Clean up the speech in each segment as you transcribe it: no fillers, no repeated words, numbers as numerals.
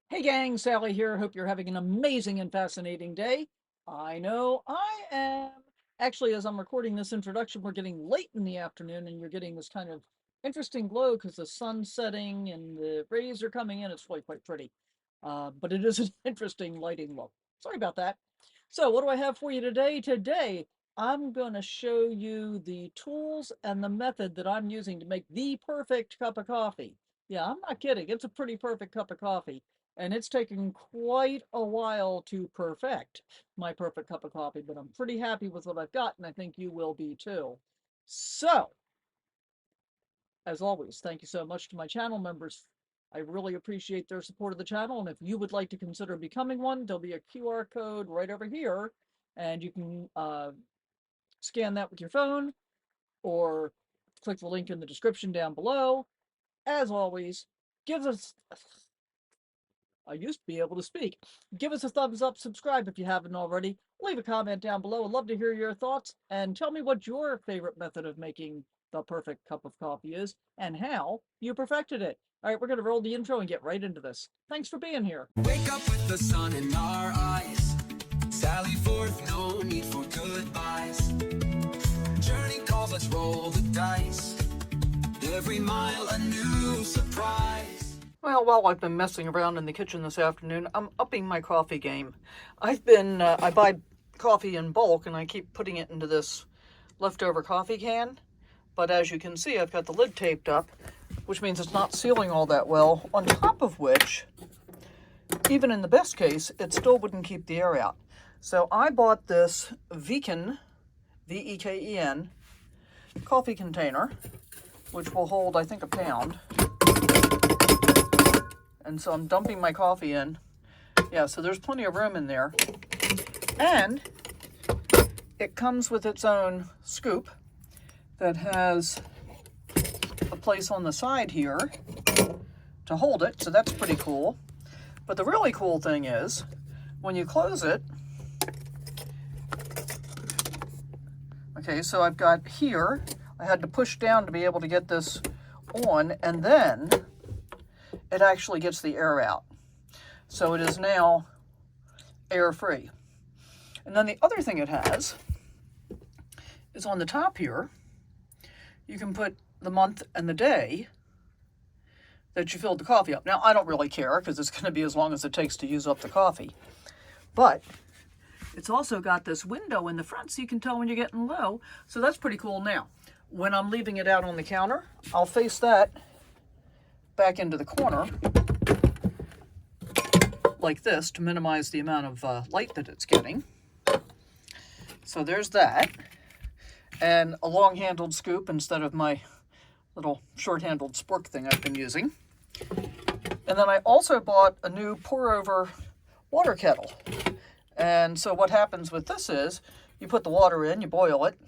Hey gang, Sally here. Hope you're having an amazing and fascinating day. I know I am. Actually, as I'm recording this introduction, we're getting late in the afternoon and you're getting this kind of interesting glow because the sun's setting and the rays are coming in. It's really quite pretty. But it is an interesting lighting look. Sorry about that. So what do I have for you today? Today, I'm going to show you the tools and the method that I'm using to make the perfect cup of coffee. Yeah, I'm not kidding. It's a pretty perfect cup of coffee. And it's taken quite a while to perfect my perfect cup of coffee, but I'm pretty happy with what I've got, and I think you will be too. So, as always, thank you so much to my channel members. I really appreciate their support of the channel, and if you would like to consider becoming one, there'll be a QR code right over here, and you can scan that with your phone or click the link in the description down below. As always, give us I used to be able to speak. Give us a thumbs up, subscribe if you haven't already. Leave a comment down below. I'd love to hear your thoughts and tell me what your favorite method of making the perfect cup of coffee is and how you perfected it. All right, we're going to roll the intro and get right into this. Thanks for being here. Wake up with the sun in our eyes. Sally forth, no need for goodbyes. Journey calls, let's roll the dice. Every mile a new surprise. Well, while I've been messing around in the kitchen this afternoon, I'm upping my coffee game. I buy coffee in bulk and I keep putting it into this leftover coffee can. But as you can see, I've got the lid taped up, which means it's not sealing all that well, on top of which, even in the best case, it still wouldn't keep the air out. So I bought this Veken, V-E-K-E-N, coffee container, which will hold, I think, a pound. And so I'm dumping my coffee in. Yeah, so there's plenty of room in there. And it comes with its own scoop that has a place on the side here to hold it, so that's pretty cool. But the really cool thing is, when you close it, okay, so I've got here, I had to push down to be able to get this on, and then it actually gets the air out. So it is now air-free. And then the other thing it has is on the top here, you can put the month and the day that you filled the coffee up. Now, I don't really care because it's going to be as long as it takes to use up the coffee. But it's also got this window in the front so you can tell when you're getting low. So that's pretty cool. Now, when I'm leaving it out on the counter, I'll face that back into the corner like this to minimize the amount of light that it's getting. So there's that. And a long-handled scoop instead of my little short-handled spork thing I've been using. And then I also bought a new pour-over water kettle. And so what happens with this is, you put the water in, you boil it,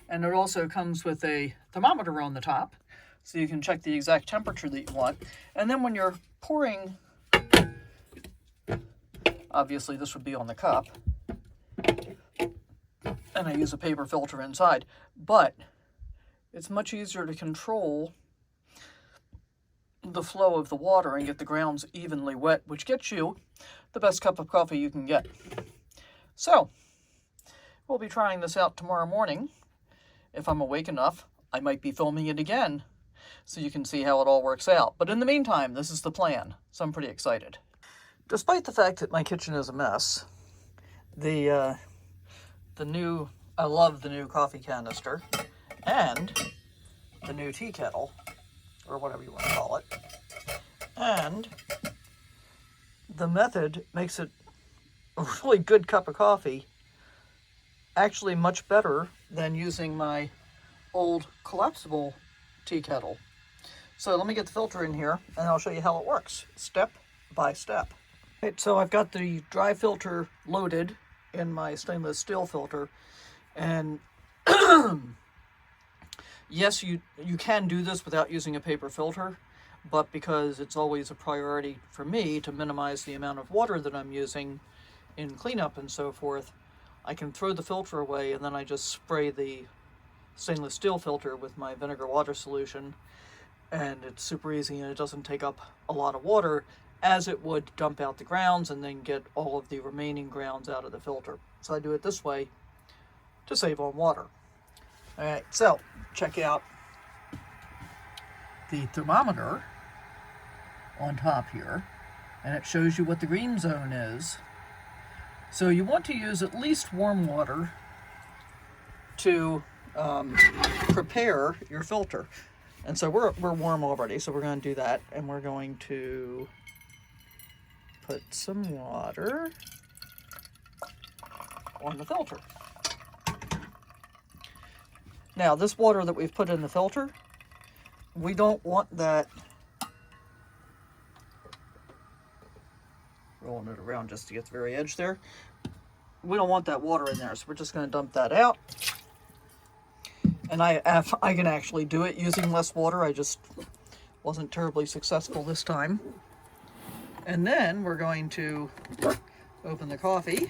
and it also comes with a thermometer on the top, so you can check the exact temperature that you want. And then when you're pouring, obviously this would be on the cup, and I use a paper filter inside, but it's much easier to control the flow of the water and get the grounds evenly wet, which gets you the best cup of coffee you can get. So, we'll be trying this out tomorrow morning. If I'm awake enough, I might be filming it again so you can see how it all works out. But in the meantime, this is the plan, so I'm pretty excited. Despite the fact that my kitchen is a mess, I love the new coffee canister and the new tea kettle, or whatever you want to call it. And the method makes it a really good cup of coffee, actually much better than using my old collapsible tea kettle. So let me get the filter in here and I'll show you how it works, step by step. Right, so I've got the dry filter loaded in my stainless steel filter, and yes, you can do this without using a paper filter, but because it's always a priority for me to minimize the amount of water that I'm using in cleanup and so forth, I can throw the filter away and then I just spray the stainless steel filter with my vinegar water solution, and it's super easy and it doesn't take up a lot of water, as it would dump out the grounds and then get all of the remaining grounds out of the filter. So I do it this way to save on water. All right, so check out the thermometer on top here, and it shows you what the green zone is. So you want to use at least warm water to prepare your filter. And so we're warm already, so we're going to do that, and we're going to put some water on the filter. Now, this water that we've put in the filter, we don't want that rolling it around just to get the very edge there. We don't want that water in there, so we're just going to dump that out. And I can actually do it using less water. I just wasn't terribly successful this time. And then we're going to open the coffee.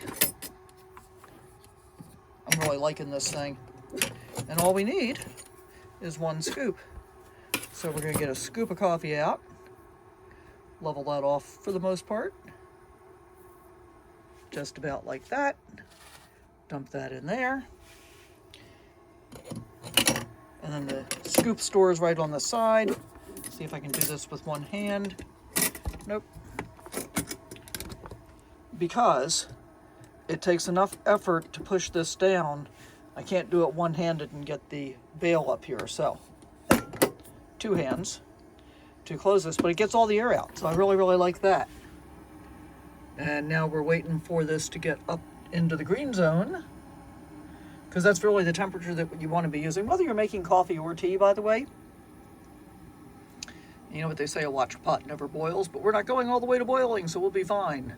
I'm really liking this thing. And all we need is 1 scoop. So we're going to get a scoop of coffee out. Level that off for the most part. Just about like that. Dump that in there. And then the scoop store is right on the side. See if I can do this with one hand. Nope. Because it takes enough effort to push this down, I can't do it one-handed and get the bail up here. So, 2 hands to close this, but it gets all the air out. So I really, really like that. And now we're waiting for this to get up into the green zone, because that's really the temperature that you want to be using, whether you're making coffee or tea, by the way. You know what they say, a watch pot never boils, but we're not going all the way to boiling, so we'll be fine.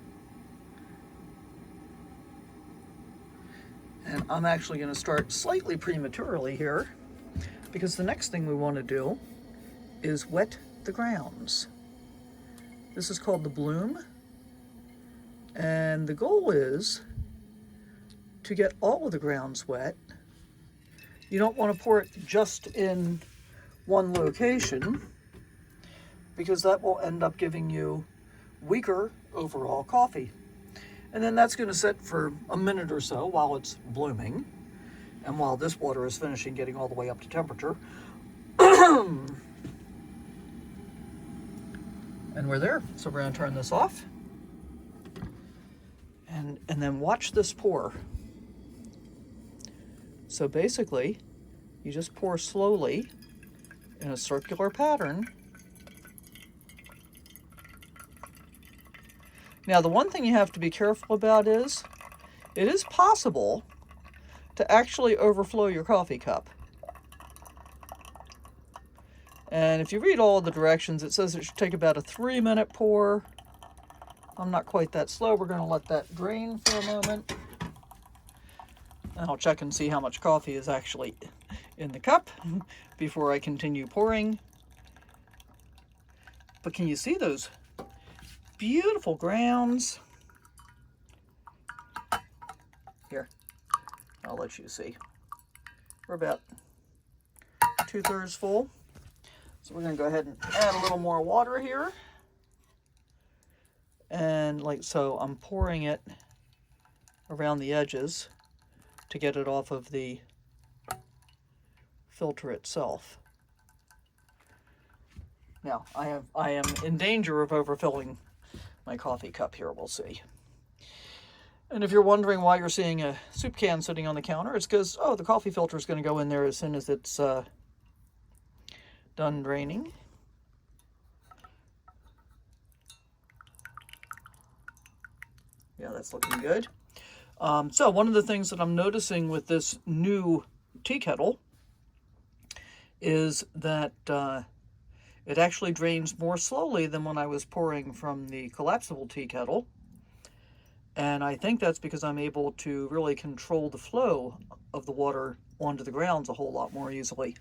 And I'm actually going to start slightly prematurely here, because the next thing we want to do is wet the grounds. This is called the bloom, and the goal is to get all of the grounds wet. You don't want to pour it just in one location, because that will end up giving you weaker overall coffee. And then that's going to sit for a minute or so while it's blooming, and while this water is finishing getting all the way up to temperature. And we're there. So we're going to turn this off. And then watch this pour. So basically, you just pour slowly in a circular pattern. Now, the one thing you have to be careful about is, it is possible to actually overflow your coffee cup. And if you read all the directions, it says it should take about a 3-minute pour. I'm not quite that slow. We're going to let that drain for a moment. And I'll check and see how much coffee is actually in the cup before I continue pouring. But can you see those beautiful grounds? Here, I'll let you see. We're about 2/3 full. So we're going to go ahead and add a little more water here. And like so, I'm pouring it around the edges to get it off of the filter itself. Now, I am in danger of overfilling my coffee cup here. We'll see. And if you're wondering why you're seeing a soup can sitting on the counter, it's because, oh, the coffee filter is going to go in there as soon as it's done draining. Yeah, that's looking good. So one of the things that I'm noticing with this new tea kettle is that it actually drains more slowly than when I was pouring from the collapsible tea kettle. And I think that's because I'm able to really control the flow of the water onto the grounds a whole lot more easily.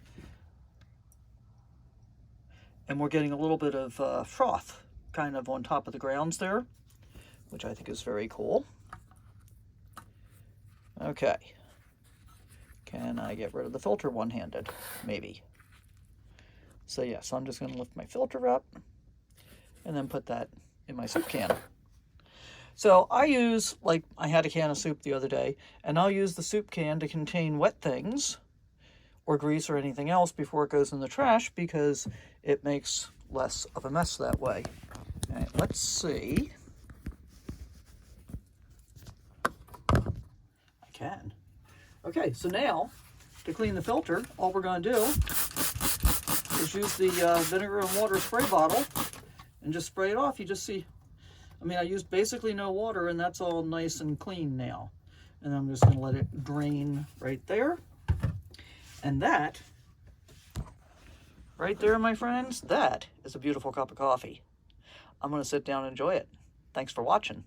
And we're getting a little bit of froth kind of on top of the grounds there, which I think is very cool. Okay. Can I get rid of the filter one-handed? Maybe. So yes, I'm just going to lift my filter up and then put that in my soup can. So I use, like I had a can of soup the other day, and I'll use the soup can to contain wet things or grease or anything else before it goes in the trash because it makes less of a mess that way. All right, let's see. I can. Okay, so now to clean the filter, all we're going to do is use the vinegar and water spray bottle and just spray it off. You just see, I mean, I used basically no water, and that's all nice and clean now. And I'm just going to let it drain right there. And that, right there, my friends, that is a beautiful cup of coffee. I'm going to sit down and enjoy it. Thanks for watching.